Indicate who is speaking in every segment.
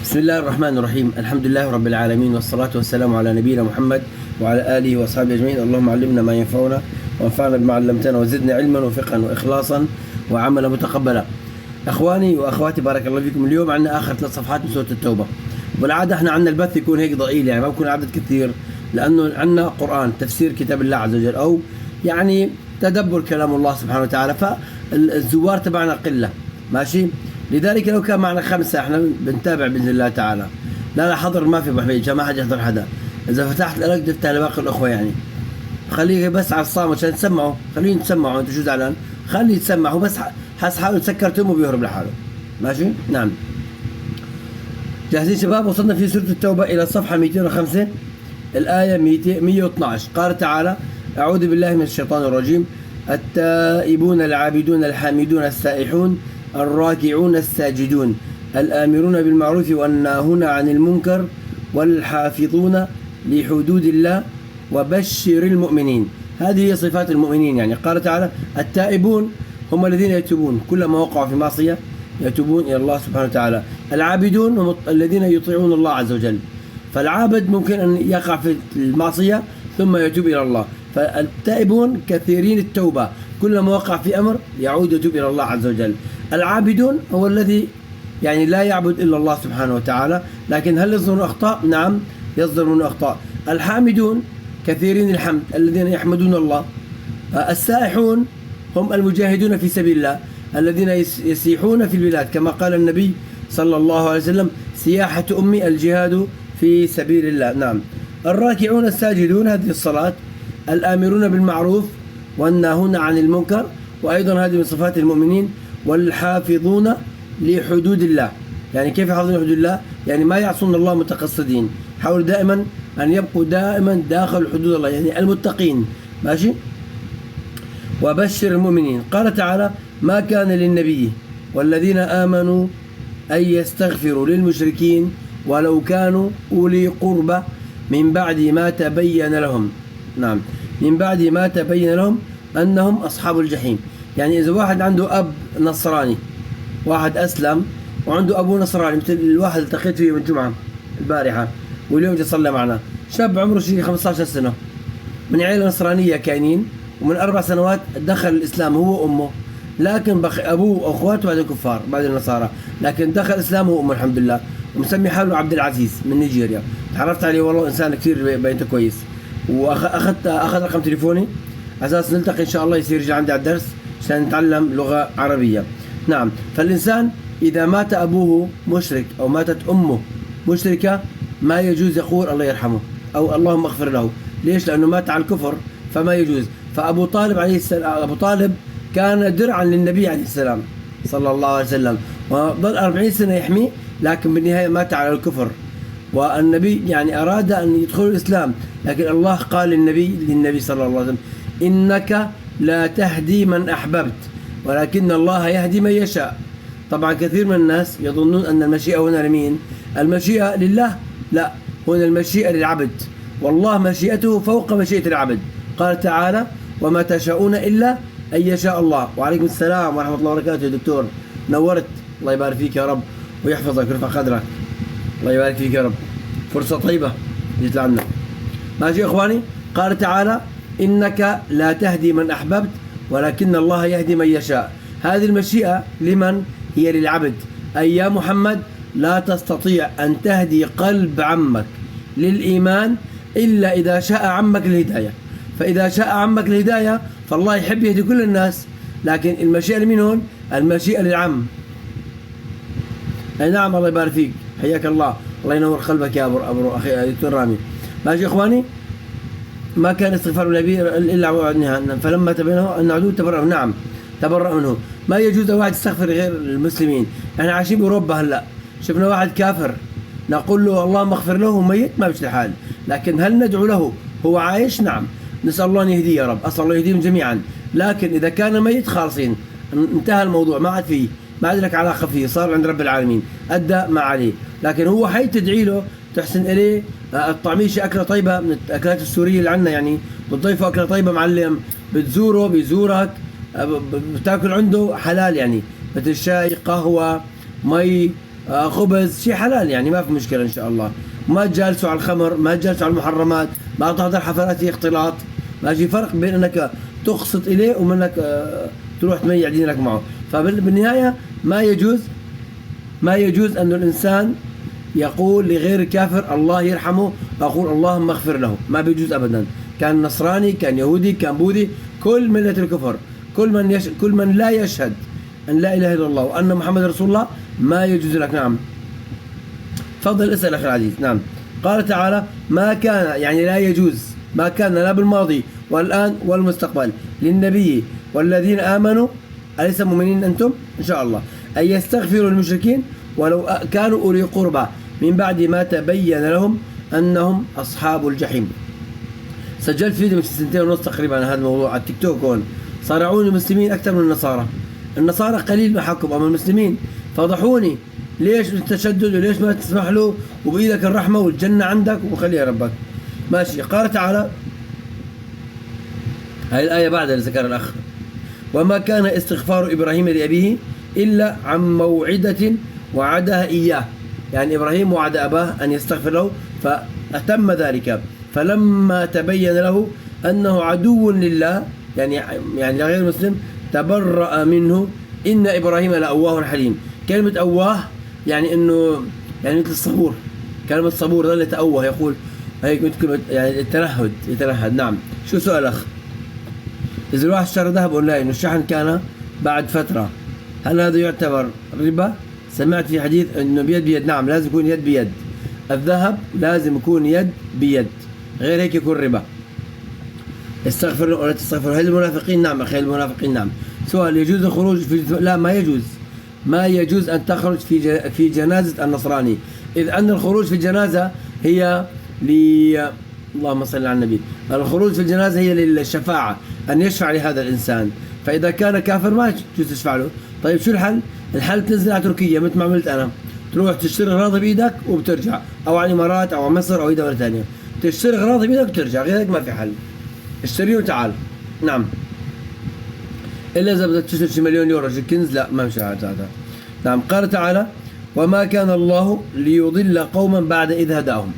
Speaker 1: بسم الله الرحمن الرحيم. الحمد لله رب العالمين، والصلاة والسلام على نبينا محمد وعلى آله وأصحابه أجمعين. اللهم علمنا ما ينفعنا وانفعنا بما علمتنا وزدنا علما وفقها وإخلاصا وعملا متقبلا. أخواني وأخواتي بارك الله فيكم، اليوم عندنا آخر 3 صفحات من سورة التوبة. بالعادة احنا عندنا البث يكون هيك ضئيل، يعني ما بكون عدد كثير، لأنه عندنا قرآن تفسير كتاب الله عز وجل، أو يعني تدبر كلام الله سبحانه وتعالى، فالزوار تبعنا قلة، ماشي. لذلك لو كان معنا 5 احنا بنتابع باذن الله تعالى. لا حضر ما في ابو حميد، عشان ما حد يحضر حدا. اذا فتحت لك تفتح لباقي الاخوه، يعني خليه بس على الصامت عشان تسمعوا، خليهم يتسمعوا. انت شو زعلان؟ خليه يتسمعوا بس، حس حاله سكرتهم وبيهرب لحاله، ماشي. نعم، جاهزين شباب؟ وصلنا في سوره التوبه الى الصفحه 205 الايه 112. قال تعالى: اعوذ بالله من الشيطان الرجيم. التائبون العابدون الحامدون السائحون الراكعون الساجدون الآمرون بالمعروف والناهون عن المنكر والحافظون لحدود الله وبشر المؤمنين. هذه هي صفات المؤمنين. يعني قال تعالى: التائبون هم الذين يتوبون كلما وقعوا في معصية، يتوبون إلى الله سبحانه وتعالى. العابدون هم الذين يطيعون الله عز وجل، فالعابد ممكن أن يقع في المعصية ثم يتوب إلى الله. فالتائبون كثيرين التوبة، كلما وقع في أمر يعود يتوب إلى الله عز وجل. العابدون هو الذي يعني لا يعبد إلا الله سبحانه وتعالى، لكن هل يصدر أخطاء؟ نعم، يصدر منه أخطاء. الحامدون كثيرين الحمد، الذين يحمدون الله. السائحون هم المجاهدون في سبيل الله، الذين يسيحون في البلاد، كما قال النبي صلى الله عليه وسلم: سياحة أمي الجهاد في سبيل الله. نعم. الراكعون الساجدون، هذه الصلاة. الآمرون بالمعروف والناهون عن المنكر، وأيضا هذه من صفات المؤمنين. والحافظون لحدود الله، يعني كيف يحافظون حدود الله؟ يعني ما يعصون الله متقصدين، حاولوا دائما أن يبقوا دائما داخل حدود الله، يعني المتقين، ماشي. وبشر المؤمنين. قال تعالى: ما كان للنبي والذين آمنوا أن يستغفروا للمشركين ولو كانوا أولي قربى من بعد ما تبين لهم. نعم، من بعد ما تبين لهم أنهم أصحاب الجحيم. يعني إذا واحد عنده أب نصراني، واحد أسلم وعنده أبو نصراني، مثل الواحد اللي التقيت فيه من الجمعة البارحة واليوم جه صلى معنا، شاب عمره شيء 15 سنة من عائلة نصرانية كاينين، ومن 4 سنوات دخل الإسلام هو وأمه، لكن أبوه وأخواته بعد كفار بعد النصارى، لكن دخل الإسلام هو وأمه الحمد لله، ومسمي حاله عبد العزيز من نيجيريا. تعرفت عليه والله إنسان كثير بينته كويس، أخذ رقم تليفوني على أساس نلتقي إن شاء الله، يصير يجي عندي على الدرس عشان نتعلم لغة عربية. نعم. فالإنسان إذا مات أبوه مشرك أو ماتت أمه مشركة، ما يجوز يقول الله يرحمه أو اللهم اغفر له. ليش؟ لأنه مات على الكفر، فما يجوز. فأبو طالب عليه السلام، أبو طالب كان درعا للنبي عليه السلام صلى الله عليه وسلم، وظل 40 سنة يحميه، لكن بالنهاية مات على الكفر. والنبي يعني أراد أن يدخل الإسلام، لكن الله قال للنبي صلى الله عليه وسلم: إنك لا تهدي من أحببت ولكن الله يهدي من يشاء. طبعا كثير من الناس يظنون أن المشيئة هنا لمين؟ المشيئة لله، لا، هنا المشيئة للعبد، والله مشيئته فوق مشيئة العبد. قال تعالى: وما تشاءون إلا أن يشاء الله. وعليكم السلام ورحمة الله وبركاته يا دكتور، نورت، الله يبارك فيك يا رب ويحفظك ويرفع قدرك، الله يبارك فيك يا رب، فرصة طيبة جيت لعنا. ماشي يا إخواني. قال تعالى: إنك لا تهدي من أحببت ولكن الله يهدي من يشاء. هذه المشيئة لمن؟ هي للعبد. أي يا محمد لا تستطيع أن تهدي قلب عمك للإيمان إلا إذا شاء عمك الهداية. فإذا شاء عمك الهداية فالله يحب يهدي كل الناس، لكن المشيئة لمن هون؟ المشيئة للعم. أي نعم، الله يبارك فيك، حياك الله، الله ينور قلبك يا أبو أخي دكتور رامي. ماشي يا إخواني. ما كان استغفار النبي إلا وعدنها، فلما تبينه أن عدو تبرأ. نعم، تبرأ منه. ما يجوز واحد يستغفر غير المسلمين. احنا عايشين بأوروبا هلا، شفنا واحد كافر نقول له اللهم اغفر له، ميت ما بيش الحال، لكن هل ندعو له هو عايش؟ نعم، نسأل الله أن يهديه يا رب، أسأل الله يهديهم جميعا. لكن إذا كان ميت خالصين، انتهى الموضوع، ما عاد فيه، ما عاد لك علاقة فيه، صار عند رب العالمين، أدى ما عليه. لكن هو حي تدعي له، تحسن إليه، الطعميشة أكلة طيبة من الأكلات السورية اللي عندنا، يعني بتضيفه أكلة طيبة معلم، بتزوره بيزورك، بتاكل عنده حلال، يعني مثل شاي، قهوة، مي، خبز شيء حلال يعني ما في مشكلة إن شاء الله. ما تجالسوا على الخمر، ما تجالسوا على المحرمات، ما تحضر حفلات فيها اختلاط. ماشي، فرق بين انك تقسط اليه ومنك تروح تميع دينك معه. فبالنهاية ما يجوز أن الإنسان يقول لغير الكافر الله يرحمه، أقول اللهم اغفر له، ما بيجوز أبدا. كان نصراني، كان يهودي، كان بوذي، كل ملة الكفر، كل من لا يشهد أن لا إله إلا الله وأن محمد رسول الله ما يجوز لك. نعم، تفضل اسأل أخي العزيز. نعم، قال تعالى ما كان، يعني لا يجوز، ما كان لا بالماضي والآن والمستقبل للنبي والذين آمنوا، أليس مؤمنين أنتم إن شاء الله، أن يستغفروا للمشركين ولو كانوا أولي قربى من بعد ما تبين لهم أنهم أصحاب الجحيم. سجلت فيديو من 2.5 تقريبا عن هذا الموضوع على التيك توك. هون صارعوني المسلمين أكثر من النصارى قليل محكم، أما المسلمين فضحوني. ليش التشدد وليش ما تسمح له، وبإيدك الرحمة والجنة عندك وخليها ربك. ماشي، قال تعالى هاي الآية بعد اللي ذكر الأخ، وما كان استغفار إبراهيم لأبيه إلا عن موعدة وعدها إياه، يعني إبراهيم وعد أباه أن يستغفر له فأتم ذلك، فلما تبين له أنه عدو لله يعني لغير مسلم تبرأ منه إن إبراهيم لأواه حليم. كلمة أواه يعني إنه يعني مثل الصبور، كلمة صبور ظل يتأوه، يقول هيك كلمة يعني يتنهد. نعم. شو سؤال أخ؟ إذا الواحد اشترى ذهب أونلاين والشحن كان بعد فترة، هل هذا يعتبر ربا؟ سمعت في حديث إنه بيد بيد. نعم، لازم يكون يد بيد، الذهب لازم يكون يد بيد، غير هيك يكون ربا. استغفر ولا تستغفر. هل المنافقين؟ نعم أخي، المنافقين نعم. سؤال، يجوز الخروج لا، ما يجوز أن تخرج في جنازة النصراني، إذ أن الخروج في الجنازة هي اللهم صل على النبي، الخروج في الجنازة هي للشفاعة، أن يشفع لهذا الإنسان، فإذا كان كافر ما يجوز تشفع له. طيب شو الحل؟ الحل تنزل على تركيا مثل ما عملت أنا، تروح تشتري أغراض بإيدك وبترجع، أو على الإمارات أو على مصر أو أي دولة ثانية، تشتري أغراض بإيدك وترجع، غير هيك ما في حل. اشتريه وتعال. نعم، إلا إذا بدك تشتري شي مليون يورو شي كنز، لا ما مشي هذا. نعم، قال تعالى وما كان الله ليضل قوما بعد إذ هداهم،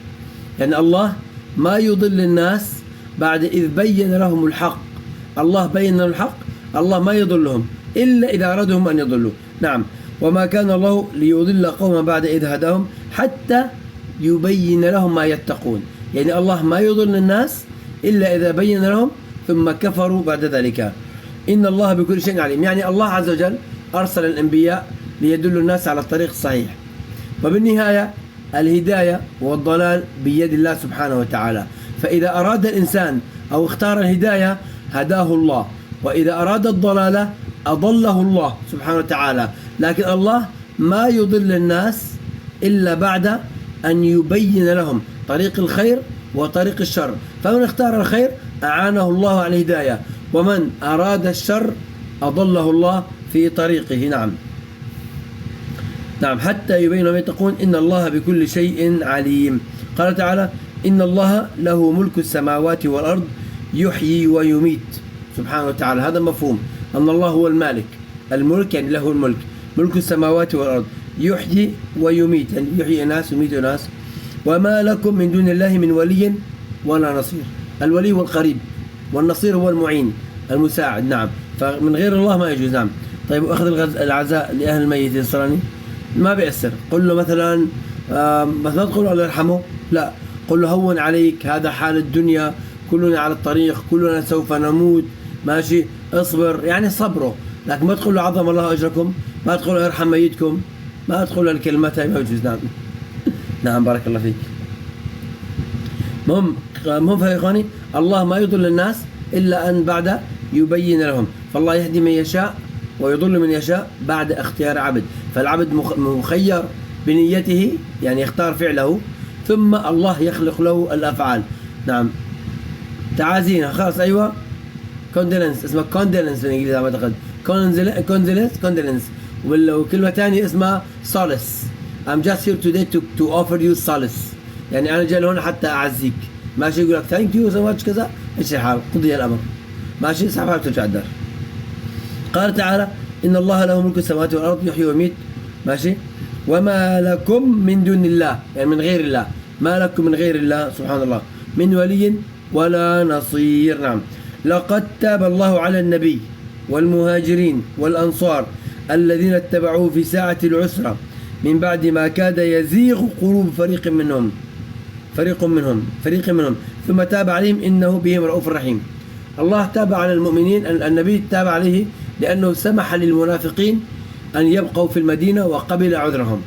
Speaker 1: يعني الله ما يضل الناس بعد إذ بين لهم الحق. الله بين لهم الحق، الله ما يضلهم إلا إذا أرادهم أن يضلوا. نعم، وما كان الله ليضل قوما بعد إذ هداهم حتى يبين لهم ما يتقون، يعني الله ما يضل الناس إلا إذا بين لهم ثم كفروا بعد ذلك. إن الله بكل شيء عليم، يعني الله عز وجل أرسل الأنبياء ليدلوا الناس على الطريق الصحيح، وبالنهاية الهداية والضلال بيد الله سبحانه وتعالى. فإذا أراد الإنسان أو اختار الهداية هداه الله، وإذا أراد الضلالة أضله الله سبحانه وتعالى. لكن الله ما يضل الناس إلا بعد أن يبين لهم طريق الخير وطريق الشر، فمن اختار الخير أعانه الله على الهداية، ومن أراد الشر أضله الله في طريقه. نعم، حتى يبين ما يتقون إن الله بكل شيء عليم. قال تعالى إن الله له ملك السماوات والأرض يحيي ويميت سبحانه وتعالى. هذا مفهوم أن الله هو الملك يعني له الملك، ملك السماوات والأرض، يحيي ويميت يعني يحيي ناس ويميت ناس. وما لكم من دون الله من ولي ولا نصير. الولي هو القريب، والنصير هو المعين المساعد. نعم، فمن غير الله ما يجوز. نعم. طيب، أخذ العزاء لأهل الميت النصراني ما بيأثر. قل له مثلا تقول له الله يرحمه، لا، قل له هون عليك، هذا حال الدنيا، كلنا على الطريق، كلنا سوف نموت، ماشي، اصبر، يعني صبره. لكن ما تقول له عظم الله أجركم، ما تقول له ارحم ميتكم، ما تقول له الكلمات هاي ما يجوز. نعم. نعم، بارك الله فيك. مهم يا إخواني، الله ما يضل الناس إلا أن بعد يبين لهم، فالله يهدي من يشاء ويضل من يشاء بعد اختيار عبد، فالعبد مخير بنيته يعني يختار فعله، ثم الله يخلق له الأفعال. نعم، تعازينا خلاص. أيوة، كوندلنس، اسمها كوندلنس بالإنجليزي على ما أعتقد، كوندلنس، وكلمة ثانية اسمها solace. I'm just here today to offer you solace، يعني أنا جاي هون حتى أعزيك، ماشي، يقول لك thank you so much كذا، إيش الحال، قضي الأمر، ماشي، اسحب حالك ترجع الدار. قال تعالى إن الله له ملك السماوات والأرض يحيي ويميت، ماشي، وما لكم من دون الله، يعني من غير الله، ما لكم من غير الله سبحان الله من ولي ولا نصير. نعم. لقد تاب الله على النبي والمهاجرين والأنصار الذين اتبعوه في ساعة العسرة من بعد ما كاد يزيغ قلوب فريق منهم ثم تاب عليهم إنه بهم رؤوف رحيم. الله تاب على المؤمنين، النبي تاب عليه لأنه سمح للمنافقين أن يبقوا في المدينة وقبل عذرهم،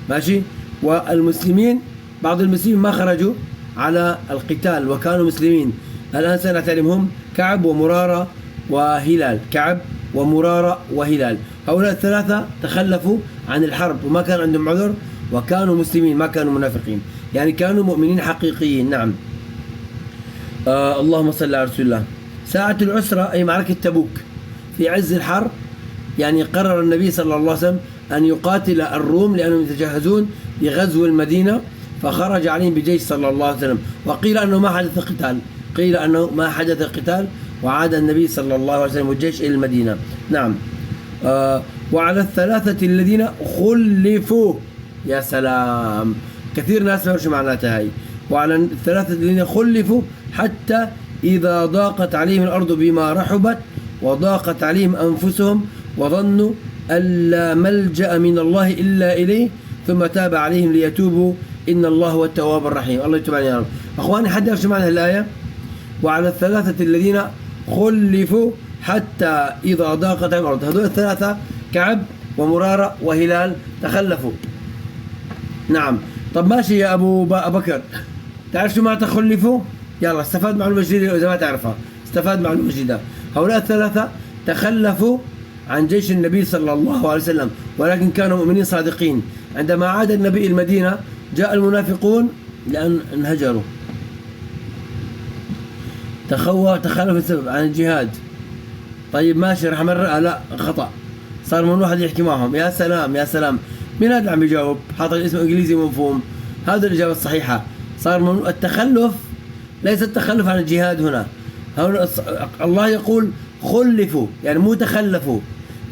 Speaker 1: ماشي. والمسلمين بعض المسلمين ما خرجوا على القتال وكانوا مسلمين. الآن سنعلمهم كعب ومرارة وهلال. هؤلاء الثلاثة تخلفوا عن الحرب وما كان عندهم عذر وكانوا مسلمين ما كانوا منافقين، يعني كانوا مؤمنين حقيقيين. نعم. اللهم صل على رسول الله. ساعة العسرة أي معركة تبوك في عز الحرب، يعني قرر النبي صلى الله عليه وسلم أن يقاتل الروم لأنهم يتجهزون لغزو المدينة، فخرج عليهم بجيش صلى الله عليه وسلم. وقيل أنه ما حدث قتال، وعاد النبي صلى الله عليه وسلم والجيش إلى المدينة. نعم. وعلى الثلاثة الذين خلفوا، يا سلام، كثير ناس ما يعرفوا معناتها هاي. وعلى الثلاثة الذين خلفوا حتى إذا ضاقت عليهم الأرض بما رحبت وضاقت عليهم أنفسهم وظنوا أن لا ملجأ من الله إلا إليه ثم تاب عليهم ليتوبوا إن الله هو التواب الرحيم. الله يتوب علينا يا رب. أخواني، حد يعرف معنى الآية؟ وعلى الثلاثة الذين خلفوا حتى إذا ضاقت عليهم الأرض، هذول الثلاثة كعب ومرارة وهلال تخلفوا. نعم. طب ماشي يا أبو بكر، تعرف شو معنى تخلفوا؟ يلا استفاد معلومة جديدة إذا ما تعرفها، استفاد معلومة جديدة. هؤلاء الثلاثة تخلفوا عن جيش النبي صلى الله عليه وسلم ولكن كانوا مؤمنين صادقين. عندما عاد النبي المدينة جاء المنافقون لأن انهجروا، تخلفوا السبب عن الجهاد. طيب ماشي، راح مرة لا خطأ، صار من واحد يحكي معهم. يا سلام يا سلام، مين هذا عم يجاوب؟ حاطط اسم انجليزي مفهوم. هذا الإجابة الصحيحة. صار من التخلف ليس التخلف عن الجهاد هنا الله يقول خلفوا، يعني مو تخلفوا،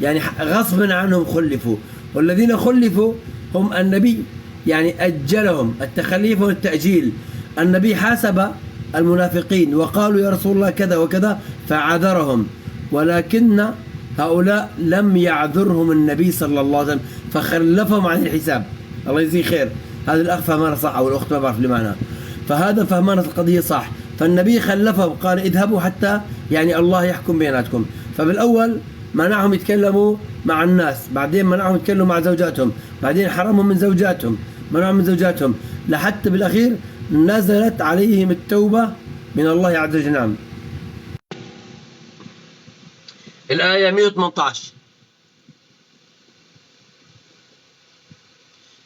Speaker 1: يعني غصبا عنهم خلفوا. والذين خلفوا هم النبي، يعني أجلهم. التخليف والتأجيل، النبي حاسب المنافقين وقالوا يا رسول الله كذا وكذا فعذرهم، ولكن هؤلاء لم يعذرهم النبي صلى الله عليه وسلم فخلفهم عن الحساب. الله يجزيه خير. هذا الأخ فهمنا صح أو الأخت ما بعرف لمعنى، فهذا فهمنا القضية صح. فالنبي خلفهم، قال اذهبوا حتى يعني الله يحكم بيناتكم. فبالأول منعهم يتكلموا مع الناس، بعدين منعهم يتكلموا مع زوجاتهم، بعدين حرمهم من زوجاتهم، منعهم من زوجاتهم، لحتى بالأخير نزلت عليهم التوبة من الله عز وجل. نعم. الآية 118.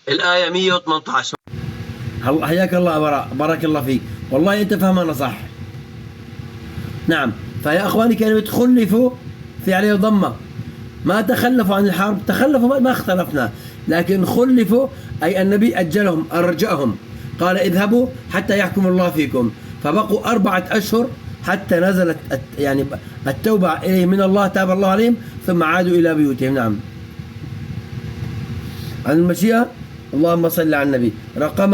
Speaker 1: الآية 118. حياك الله براء، بارك الله فيك، والله أنت فهمنا صح. نعم. فيا أخواني كلمة خلفوا في عليه ضمة، ما تخلفوا عن الحرب، تخلفوا ما اختلفنا، لكن خلفوا أي النبي أجلهم أرجأهم، قال اذهبوا حتى يحكم الله فيكم، فبقوا 4 أشهر حتى نزلت يعني التوبة إليه من الله، تاب الله عليهم ثم عادوا إلى بيوتهم. نعم. عن المشيئة، اللهم صل على النبي، رقم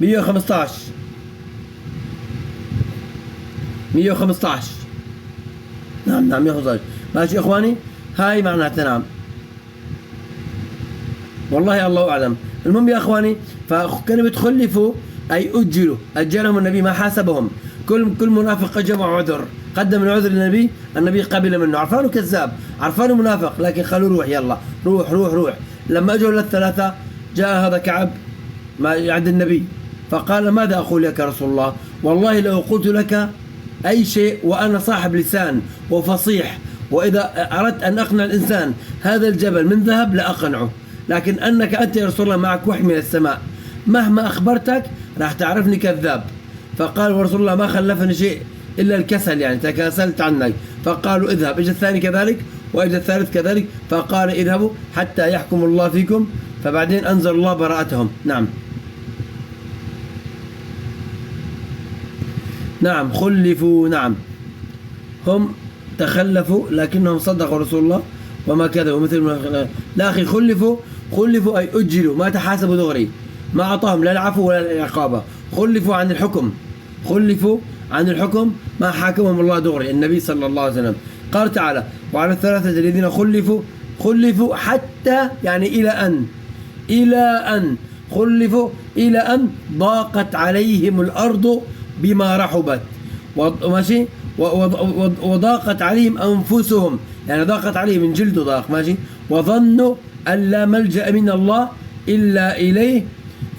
Speaker 1: 115. 115. نعم 115. ماشي يا إخواني، هاي معناتها. نعم. والله الله أعلم. المهم يا إخواني، فكلمة خلفوا أي أجلهم النبي، ما حاسبهم. كل منافق جمع عذر، قدم العذر للنبي، النبي قبل منه، عرفانه كذاب، عرفانه منافق، لكن خلوه روح، يلا روح روح روح. لما أجوا للثلاثة جاء هذا كعب عند النبي فقال ماذا أقول لك يا رسول الله؟ والله لو قلت لك أي شيء وأنا صاحب لسان وفصيح، وإذا أردت أن أقنع الإنسان هذا الجبل من ذهب لأقنعه، لكن أنك أنت يا رسول الله معك وحي من السماء، مهما أخبرتك راح تعرفني كذاب. فقال ورسول الله ما خلفني شيء إلا الكسل، يعني تكاسلت عنك. فقالوا اذهب. إجا الثاني كذلك وإجا الثالث كذلك، فقال اذهبوا حتى يحكم الله فيكم، فبعدين أنزل الله براءتهم. نعم. نعم خلفوا. نعم هم تخلفوا لكنهم صدقوا رسول الله وما كذبوا مثل لا أخي، خلفوا خلفوا أي أجلوا ما تحاسبوا دغري، ما أعطاهم لا العفو ولا العقابة. خلفوا عن الحكم، خلفوا عن الحكم ما حاكمهم الله دغري النبي صلى الله عليه وسلم. قال تعالى وعلى الثلاثة الذين خلفوا حتى يعني إلى أن خلفوا إلى أن ضاقت عليهم الأرض بما رحبت ماشي، وضاقت عليهم أنفسهم يعني ضاقت عليهم من جلده ضاق ماشي، وظنوا أن لا ملجأ من الله إلا إليه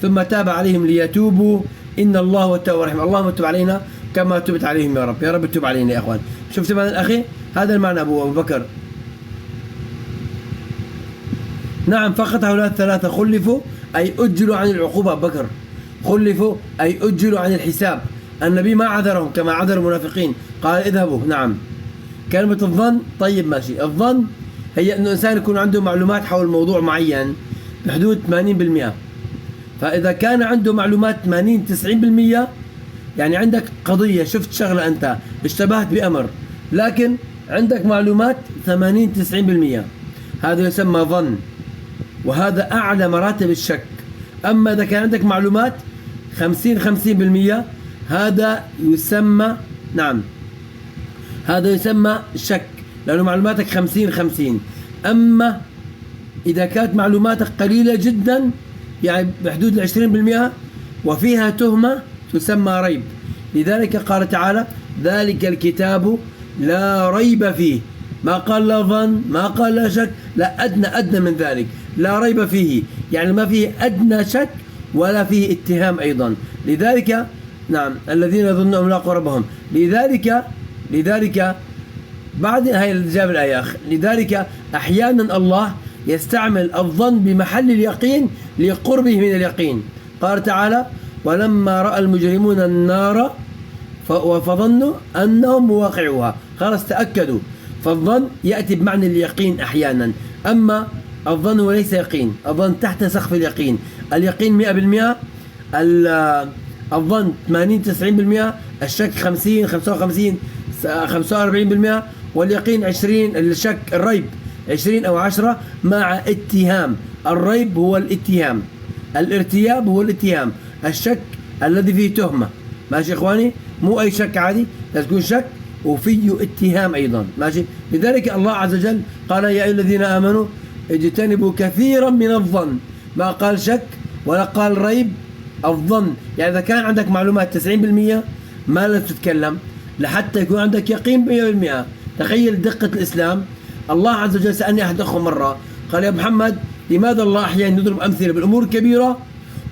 Speaker 1: ثم تاب عليهم ليتوبوا إن الله هو التواب الرحيم. اللهم تب علينا كما تبت عليهم يا رب، يا رب تب علينا يا أخوان. شفت معنى الأخي؟ هذا المعنى أبو بكر. نعم فقط هؤلاء الثلاثة خلفوا أي أجلوا عن العقوبة. أبو بكر خلفوا أي أجلوا عن الحساب. النبي ما عذرهم كما عذر المنافقين، قال اذهبوا. نعم كلمة الظن طيب ماشي. الظن هي أن الإنسان يكون عنده معلومات حول موضوع معين بحدود 80%، فإذا كان عنده معلومات 80-90%، يعني عندك قضية شفت شغلة أنت اشتبهت بأمر لكن عندك معلومات 80-90%، هذا يسمى ظن، وهذا أعلى مراتب الشك. أما إذا كان عندك معلومات 50-50%، هذا يسمى نعم هذا يسمى شك، لأنه معلوماتك 50-50. أما إذا كانت معلوماتك قليلة جدا يعني بحدود 20% وفيها تهمة تسمى ريب. لذلك قال تعالى ذلك الكتاب لا ريب فيه، ما قال لا ظن ما قال لا شك، لا أدنى من ذلك، لا ريب فيه يعني ما فيه أدنى شك ولا فيه اتهام أيضا. لذلك نعم الذين يظنون لاقوا ربهم. لذلك بعد هاي الإجابة الآية لذلك أحيانا الله يستعمل الظن بمحل اليقين لقربه من اليقين. قال تعالى ولما رأى المجرمون النار فظنوا أنهم مواقعوها، خلاص تأكدوا. فالظن يأتي بمعنى اليقين أحيانا، أما الظن وليس يقين، الظن تحت سقف اليقين. اليقين 100%، الظن 80-90%، الشك 50-55-45%، واليقين 20. الشك الريب 20 أو 10 مع اتهام. الريب هو الاتهام، الارتياب هو الاتهام، الشك الذي فيه تهمة ماشي إخواني، مو أي شك عادي، لازم يكون شك وفيه اتهام أيضا ماشي. لذلك الله عز وجل قال يا أيها الذين آمنوا اجتنبوا كثيرا من الظن، ما قال شك ولا قال ريب. الظن يعني إذا كان عندك معلومات 90% ما لازم تتكلم لحتى يكون عندك يقين 100%. تخيل دقة الإسلام. الله عز وجل سألني أحد أخوة مرة قال يا محمد لماذا الله أحيانا يضرب أمثلة بالأمور الكبيرة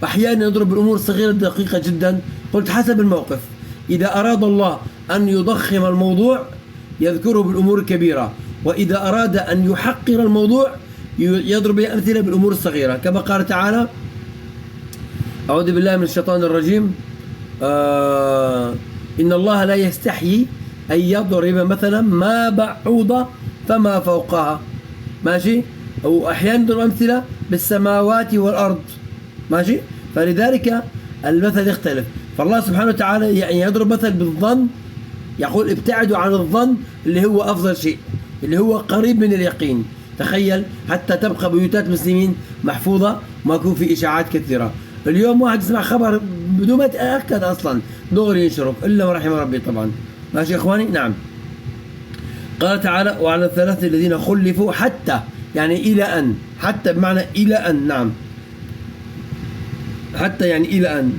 Speaker 1: وأحيانا يضرب بالأمور الصغيرة دقيقة جدا؟ قلت حسب الموقف. إذا أراد الله أن يضخم الموضوع يذكره بالأمور الكبيرة، وإذا أراد أن يحقر الموضوع يضرب أمثلة بالأمور الصغيرة، كما قال تعالى أعوذ بالله من الشيطان الرجيم إن الله لا يستحيي أن يضرب مثلا ما بعوضة فما فوقها ماشي، أو أحيانا يضرب أمثلة بالسماوات والأرض ماشي. فلذلك المثل يختلف. فالله سبحانه وتعالى يعني يضرب مثل بالظن، يقول ابتعدوا عن الظن اللي هو أفضل شيء، اللي هو قريب من اليقين. تخيل حتى تبقى بيوتات مسلمين محفوظة وما يكون في إشاعات كثيرة. اليوم واحد يسمع خبر بدون ما يتأكد أصلا دغري ينشره إلا ما رحم ربي طبعا ماشي يا إخواني. نعم قال تعالى وعلى الثلاثة الذين خلفوا حتى يعني إلى أن، حتى بمعنى إلى أن. نعم حتى يعني إلى أن.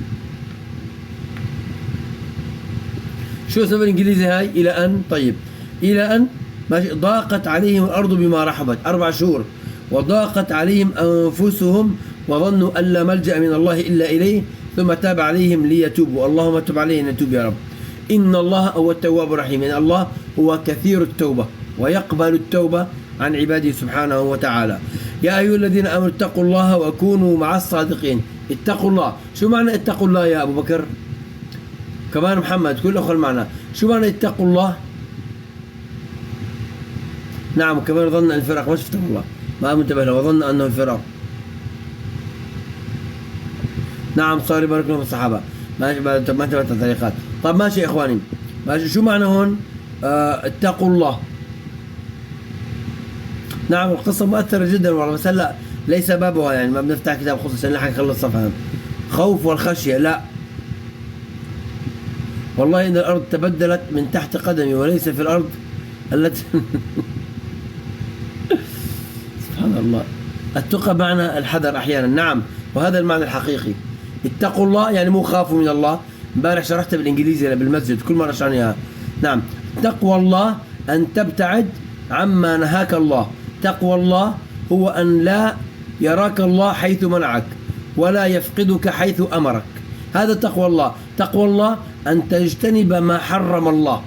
Speaker 1: شو اسمه بالإنجليزي هاي إلى أن؟ طيب إلى أن ماشي. ضاقت عليهم الأرض بما رحبت 4 شهور، وضاقت عليهم أنفسهم وظنوا أن لا ملجأ من الله إلا إليه ثم تاب عليهم ليتوبوا. اللهم تب علينا نتوب يا رب. إن الله هو التواب الرحيم، يعني الله هو كثير التوبة ويقبل التوبة عن عباده سبحانه وتعالى. يا أيها الذين آمنوا اتقوا الله وكونوا مع الصادقين. اتقوا الله، شو معنى اتقوا الله يا أبو بكر؟ كمان محمد كل أخوة المعنى، شو معنى اتقوا الله؟ نعم كمان ظن الفرق، ما شفتهم الله ما منتبه له، وظن أنه الفرق. نعم صار يبارك لهم الصحابة ماشي، ما انتبهت الطريقات. طب ماشي يا إخواني ماشي. شو معنى هون اتقوا الله؟ نعم القصة مؤثرة جدا والله، بس هلا ليس بابها، يعني ما بنفتح كتاب خصوصا عشان نلحق نخلص صفحة. خوف والخشية لا، والله إن الأرض تبدلت من تحت قدمي وليس في الأرض التي سبحان الله. التقى معنى الحذر أحيانا، نعم، وهذا المعنى الحقيقي. اتقوا الله يعني مو خافوا من الله، امبارح شرحتها بالإنجليزي بالمسجد كل مرة شرحناها. نعم، تقوى الله أن تبتعد عما نهاك الله. تقوى الله هو أن لا يراك الله حيث منعك ولا يفقدك حيث أمرك، هذا تقوى الله. تقوى الله أن تجتنب ما حرم الله،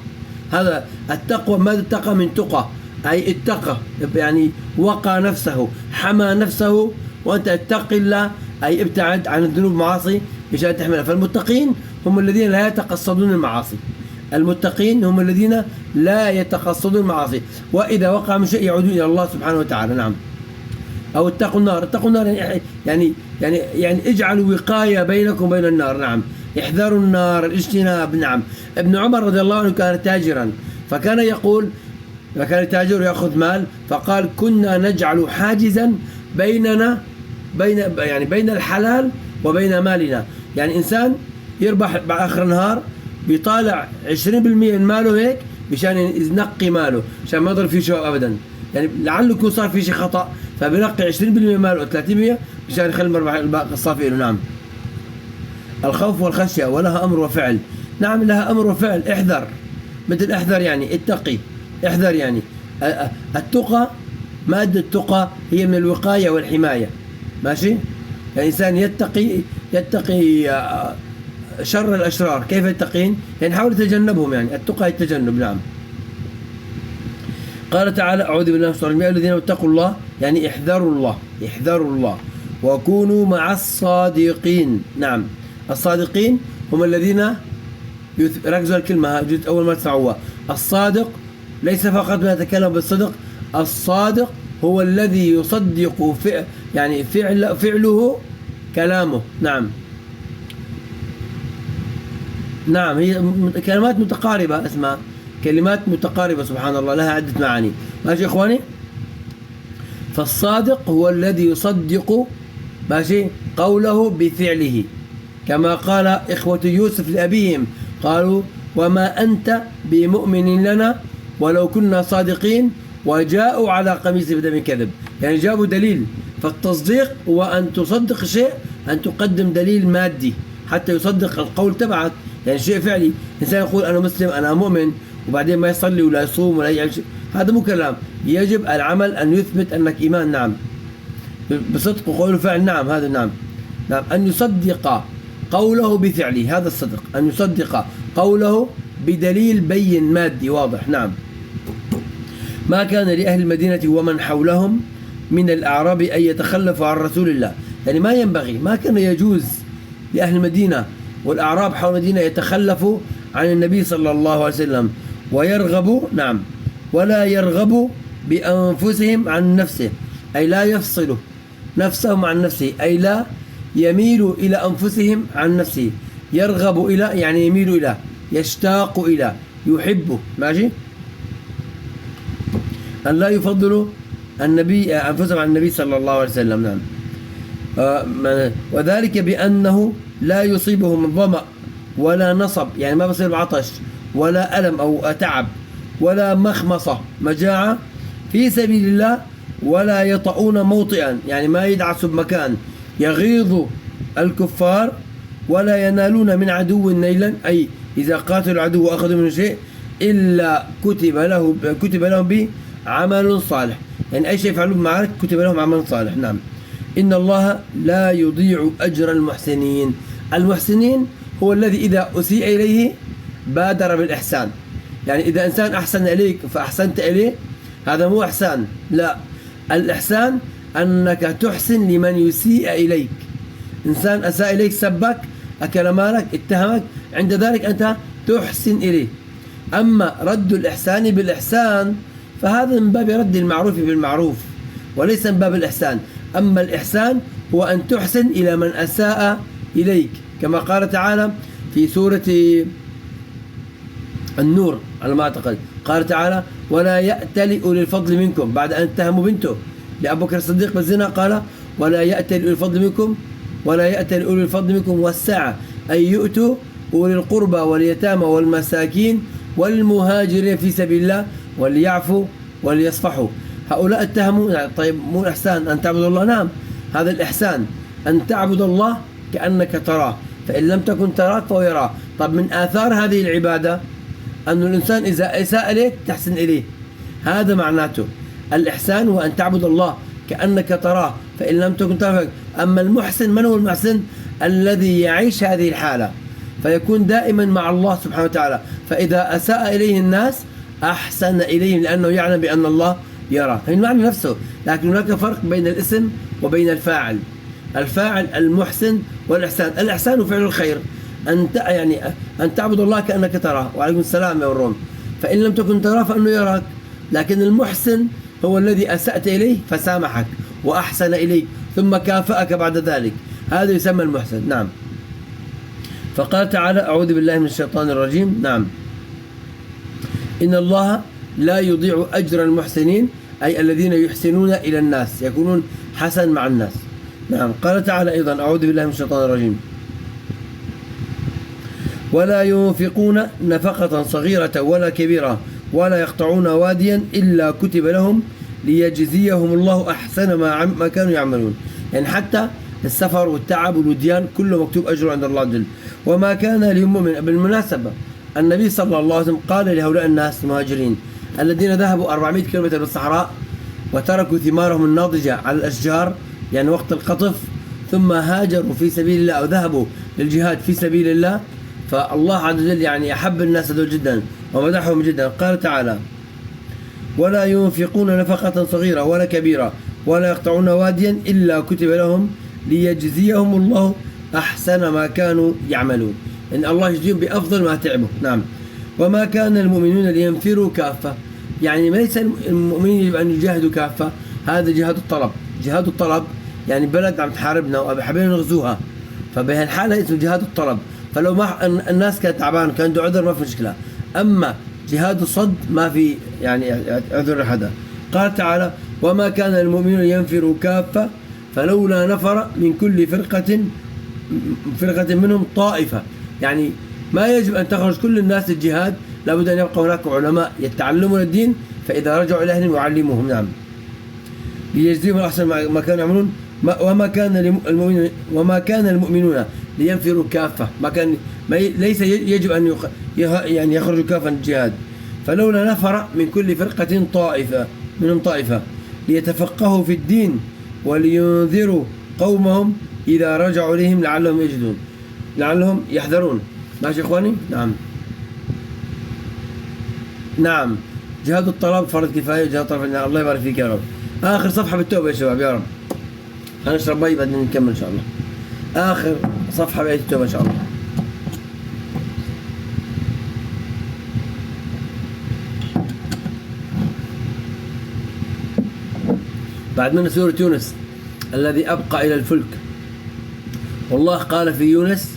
Speaker 1: هذا التقوى. ماذا اتقى؟ من تقى، أي اتقى يعني وقى نفسه، حمى نفسه. وأنت اتق الله أي ابتعد عن الذنوب المعاصي مشان تحملها. فالمتقين هم الذين لا يتقصدون المعاصي، المتقين هم الذين لا يتقصدون المعاصي، وإذا وقع من شيء يعودون إلى الله سبحانه وتعالى. نعم. أو اتقوا النار، اتقوا النار يعني اجعلوا وقاية بينكم وبين النار. نعم، احذروا النار، الاجتناب. نعم. ابن عمر رضي الله عنه كان تاجرا، فكان يقول، فكان تاجر يأخذ مال، فقال كنا نجعل حاجزا بيننا بين الحلال وبين مالنا. يعني إنسان يربح بآخر النهار بيطالع 20% من ماله هيك مشان ينقي ماله، عشان ما يضل فيه شيء أبدا. يعني لعله يكون صار في شيء خطأ فبنقي 20% من ماله 30% مشان يخلي الباقي الصافي له. نعم. الخوف والخشية ولها أمر وفعل. نعم، لها أمر وفعل. احذر، مثل احذر يعني اتقي، احذر يعني. التقى، مادة التقى هي من الوقاية والحماية، ماشي؟ يعني الإنسان يتقي شر الأشرار. كيف يتقين؟ يعني حاول يتجنبهم، يعني التقى التجنب. نعم. قال تعالى أعوذ بالله من الشيطان الرجيم الذين اتقوا الله يعني احذروا الله، احذروا الله وكونوا مع الصادقين. نعم، الصادقين هم الذين ركزوا الكلمة جزء أول ما تسمعوها. الصادق ليس فقط ما يتكلم بالصدق، الصادق هو الذي يصدق يعني فعله كلامه. نعم. نعم، هي كلمات متقاربة، اسمها كلمات متقاربة سبحان الله، لها عدة معاني. ماشي يا إخواني؟ فالصادق هو الذي يصدق ماشي قوله بفعله، كما قال إخوة يوسف لأبيهم قالوا وما أنت بمؤمن لنا ولو كنا صادقين وجاءوا على قميص بدم كذب. يعني جابوا دليل. فالتصديق هو أن تصدق شيء، أن تقدم دليل مادي حتى يصدق القول تبعك، يعني شيء فعلي. إنسان يقول أنا مسلم أنا مؤمن وبعدين ما يصلي ولا يصوم ولا يعمل شيء، هذا مو كلام. يجب العمل أن يثبت أنك إيمان. نعم، بصدق وقول وفعل. نعم، هذا نعم. نعم، أن يصدق قوله بفعله، هذا الصدق، أن يصدق قوله بدليل بين مادي واضح. نعم. ما كان لأهل المدينة ومن حولهم من الأعراب أن يتخلفوا عن رسول الله، يعني ما ينبغي، ما كان يجوز لأهل المدينة والأعراب حول المدينة يتخلفوا عن النبي صلى الله عليه وسلم ويرغبوا. نعم، ولا يرغبوا بأنفسهم عن نفسه، أي لا يفصلوا نفسهم عن نفسه، أي لا يميلوا إلى أنفسهم عن نفسه. يرغب إلى يعني يميل إلى، يشتاق إلى، يحبه. ماشي؟ أن لا يفضلوا النبي أنفسهم عن النبي صلى الله عليه وسلم. نعم. وذلك بأنه لا يصيبهم ظمأ ولا نصب، يعني ما بصير بعطش ولا ألم أو تعب ولا مخمصة مجاعة في سبيل الله، ولا يطؤون موطئا، يعني ما يدعسوا بمكان يغيظ الكفار، ولا ينالون من عدو نيلا، أي إذا قاتلوا العدو وأخذوا منه شيء إلا كتب لهم به عمل صالح، يعني أي شيء يفعلون بالمعارك كتب لهم عمل صالح. نعم. إن الله لا يضيع أجر المحسنين. المحسنين هو الذي إذا أسيء إليه بادر بالإحسان، يعني إذا إنسان أحسن إليك فأحسنت إليه، هذا مو إحسان، لا. الإحسان أنك تحسن لمن يسيء إليك. إنسان أساء إليك، سبك، أكل مالك، اتهمك، عند ذلك أنت تحسن إليه. أما رد الإحسان بالإحسان فهذا من باب رد المعروف بالمعروف وليس من باب الإحسان. أما الإحسان هو أن تحسن إلى من أساء إليك، كما قال تعالى في سورة النور على ما أعتقد، قال تعالى ولا يأتل أولي الفضل منكم، بعد أن اتهموا بنته لأبو بكر الصديق بالزنا قال ولا يأتل أولي الفضل منكم والسعة أن يؤتوا أولي القربى واليتامى والمساكين والمهاجرين في سبيل الله وليعفوا وليصفحوا. هؤلاء اتهموا طيب مو الإحسان أن تعبد الله؟ نعم هذا الإحسان، أن تعبد الله كأنك تراه، فإن لم تكن تراك فهو يراه. طب من آثار هذه العبادة أن الإنسان إذا أساء إليك تحسن إليه، هذا معناته الإحسان هو أن تعبد الله كأنك تراه فإن لم تكن تراه. أما المحسن، من هو المحسن؟ الذي يعيش هذه الحالة فيكون دائما مع الله سبحانه وتعالى، فإذا أساء إليه الناس أحسن إليهم لأنه يعلم بأن الله يرى. هي المعنى نفسه، لكن هناك فرق بين الاسم وبين الفاعل. الفاعل المحسن والإحسان. الإحسان فعل الخير، أن تعبد الله كأنك تراه. وعليكم السلام يا الروم. فإن لم تكن تراه فإنه يراك. لكن المحسن هو الذي أسأت إليه فسامحك وأحسن إليك ثم كافأك بعد ذلك، هذا يسمى المحسن. نعم. فقال تعالى: أعوذ بالله من الشيطان الرجيم. نعم. إن الله لا يضيع أجر المحسنين، أي الذين يحسنون إلى الناس، يكونون حسن مع الناس. نعم. قال تعالى أيضا: أعوذ بالله من الشيطان الرجيم: ولا ينفقون نفقة صغيرة ولا كبيرة ولا يقطعون واديا إلا كتب لهم ليجزيهم الله أحسن ما كانوا يعملون. يعني حتى السفر والتعب والوديان كله مكتوب أجره عند الله جل. وما كان لهم بالمناسبة النبي صلى الله عليه وسلم قال لهؤلاء الناس المهاجرين الذين ذهبوا 400 كيلومتر بالصحراء وتركوا ثمارهم الناضجة على الأشجار، يعني وقت القطف، ثم هاجروا في سبيل الله أو ذهبوا للجهاد في سبيل الله، فالله عز وجل يعني أحب الناس هذول جدا ومدحهم جدا. قال تعالى: ولا ينفقون نفقة صغيرة ولا كبيرة ولا يقطعون واديا إلا كتب لهم ليجزيهم الله أحسن ما كانوا يعملون، إن الله يجزيهم بأفضل ما تعبوا. نعم. وما كان المؤمنون لينفروا كافة، يعني ليس المؤمنين يجب أن يجاهدوا كافة، هذا جهاد الطلب. جهاد الطلب يعني بلد عم تحاربنا وحابين نغزوها، فبهالحالة اسمه جهاد الطلب. فلو ما الناس كانت تعبانة كان عنده عذر ما في مشكلة، أما جهاد الصد ما في يعني عذر حدا. قال تعالى: وما كان المؤمنون ينفروا كافة فلولا نفر من كل فرقة منهم طائفة، يعني ما يجب أن تخرج كل الناس للجهاد، لابد أن يبقى هناك علماء يتعلمون الدين فإذا رجعوا إلى أهلهم يعلموهم. نعم. ليجزيهم أحسن ما كانوا يعملون. وما كان المؤمنون لينفروا كافة، ليس يجب أن يعني يخرجوا كافة للجهاد. فلولا نفر من كل فرقة طائفة ليتفقهوا في الدين ولينذروا قومهم إذا رجعوا إليهم لعلهم يحذرون. ماشي إخواني؟ نعم. نعم. جهاد الطلب فرض كفاية، جهاد الطلب الله يبارك فيك يا رب. آخر صفحة بالتوبة يا شباب يا رب. هنشرب مي بعدين نكمل إن شاء الله. آخر صفحة بآية التوبة إن شاء الله. بعد من سورة يونس: الذي أبقى إلى الفلك. والله قال في يونس: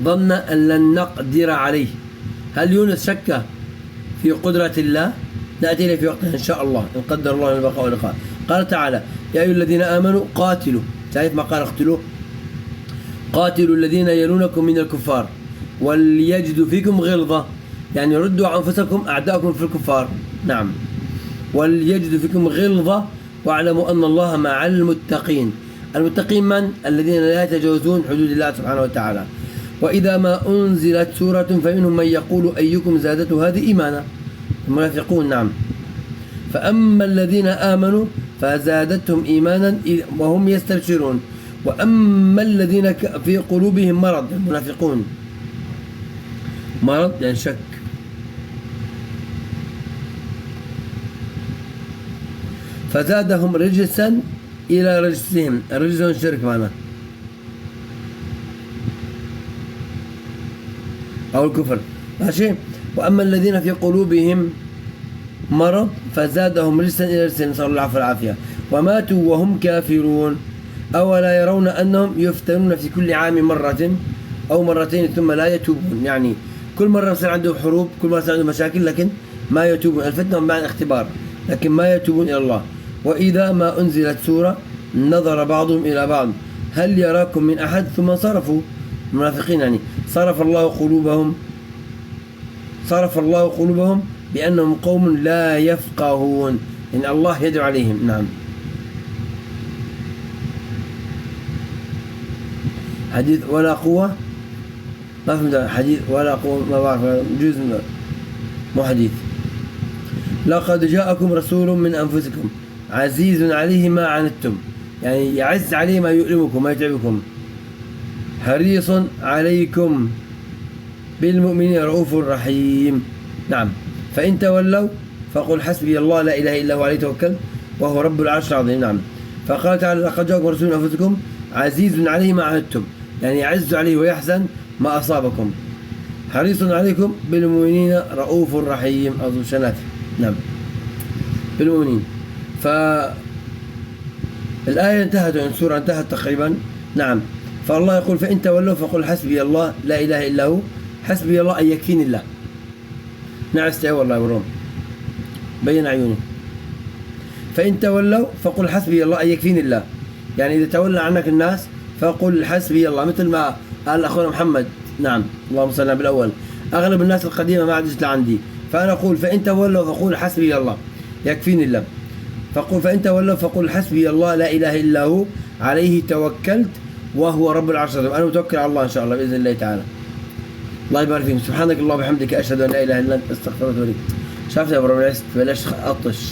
Speaker 1: ظن أن لن نقدر عليه. هل يونس شك في قدرة الله؟ نأتي إليه في وقتها إن شاء الله إن قدر الله البقاء واللقاء. قال تعالى: يا أيها الذين آمنوا قاتلوا. تعرف ما قال اقتلوا؟ قاتلوا الذين يلونكم من الكفار وليجدوا فيكم غلظة، يعني ردوا أنفسكم أعداءكم في الكفار. نعم. وليجدوا فيكم غلظة واعلموا أن الله مع المتقين. المتقين من؟ الذين لا يتجاوزون حدود الله سبحانه وتعالى. وإذا ما أنزلت سورة فمنهم من يقول أيكم زادته هذه إيمانا، المنافقون. نعم. فأما الذين آمنوا فزادتهم إيمانا وهم يستبشرون، وأما الذين في قلوبهم مرض، المنافقون، مرض يعني شك، فزادهم رجسا إلى رجسهم. الرجس هو الشرك معنا أو الكفر. ماشي. وأما الذين في قلوبهم مرض فزادهم رجسا إلى رجسهم، نسأل الله العفو والعافية، وماتوا وهم كافرون. أولا يرون أنهم يفتنون في كل عام مرة أو مرتين ثم لا يتوبون، يعني كل مرة يصير عندهم حروب، كل مرة يصير عندهم مشاكل، لكن ما يتوبون. الفتنة معنى اختبار، لكن ما يتوبون إلى الله. وإذا ما أنزلت سورة نظر بعضهم إلى بعض هل يراكم من أحد ثم انصرفوا. المنافقين يعني صرف الله قلوبهم بأنهم قوم لا يفقهون، إن الله يدعو عليهم. نعم. حديث ولا قوة، ما فهمت حديث ولا قوة، ما بعرف جزء مو حديث. لقد جاءكم رسول من أنفسكم عزيز عليه ما عنتم، يعني يعز عليه ما يؤلمكم ما يتعبكم، حريص عليكم بالمؤمنين رؤوف رحيم. نعم. فإن تولوا فقل حسبي الله لا إله إلا هو عليه توكل وهو رب العرش العظيم. نعم. فقال تعالى لقد جاءكم رسول من أنفسكم عزيز عليه ما عنتم، يعني يعز عليه ويحزن ما أصابكم، حريص عليكم بالمؤمنين رؤوف رحيم. أظن شنات. نعم. بالمؤمنين. فالآية انتهت، السورة انتهت تقريبا. نعم. فالله يقول فإن تولوا فقل حسبي الله لا إله إلا هو، حسبي الله أن يكفيني الله. نعست والله والروم بين عيوني. فإن تولوا فقل حسبي الله أن يكفيني الله، يعني إذا تولى عنك الناس فقل حسبي الله، مثل ما قال أخونا محمد. نعم. اللهم صل على بالأول. أغلب الناس القديمة ما عادش لعندي، فأنا أقول فإن تولوا فقول حسبي الله يكفيني الله. فقل فإن تولوا فقل حسبي الله لا إله إلا هو عليه توكلت وهو رب العرش العظيم. أنا متوكل على الله إن شاء الله بإذن الله تعالى. الله يبارك فيكم. سبحانك اللهم وبحمدك أشهد أن لا إله إلا أنت أستغفرك وأتوب إليك. شافت يا أبو ربيع بلاش أطش.